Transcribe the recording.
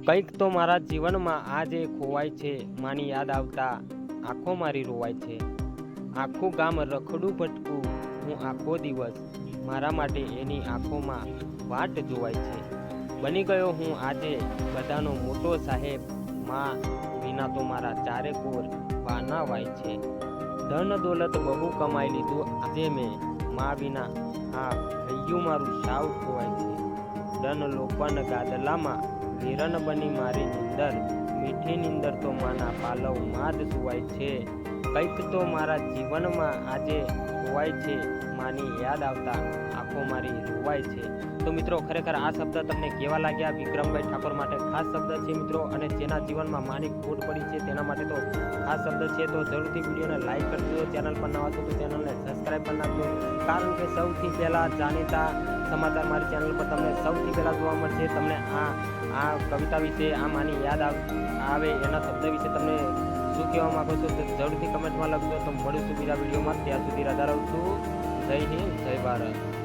કંઈક તો મારા જીવનમાં આજે ખોવાય છે, માની યાદ આવતા આંખો મારી રોવાય છે। આખું ગામ રખડું ભટકું હું આખો દિવસ, મારા માટે એની આંખોમાં વાટ જોવાય છે। બની ગયો હું આજે બધાનો મોટો સાહેબ, માં વિના તો મારા ચારે કોર વાના વાય છે। ધન દોલત બહુ કમાઈ લીધું આજે મેં, માં વિના આ હૈયું મારું સાવ ખોવાય છે। ડન લોપન ગાદલામાં હિરણ બની મારી નિંદર, મીઠી નિંદર તો માના પાલવમાં જ સુવાય છે। કંઈક તો મારા જીવનમાં આજે ખોવાય છે, માની યાદ આવતા આંખો મારી રોવાય છે। તો મિત્રો, ખરેખર આ શબ્દ તમને કેવા લાગ્યા? વિક્રમભાઈ ઠાકોર માટે ખાસ શબ્દ છે મિત્રો, અને જેના જીવનમાં માની ખોટ પડી છે તેના માટે તો ખાસ શબ્દ છે। તો જરૂરથી વિડીયોને લાઈક કરી દો, ચેનલ પર નવા છો તો ચેનલને સબસ્ક્રાઈબ કરી નાખજો, કારણ કે સૌથી પહેલાં જાણીતા સમાચાર મારી ચેનલ પર તમને સૌથી પહેલાં જોવા મળશે। તમને આ કવિતા વિશે, આ માની યાદ આવે એના શબ્દ વિશે તમને શું કહેવા માંગો છો તો જરૂરથી કમેન્ટમાં લખજો। તો મળીશું બીજા વિડીયોમાં, ત્યાં સુધી રજા રહું છું। જય હિન્દ, જય ભારત।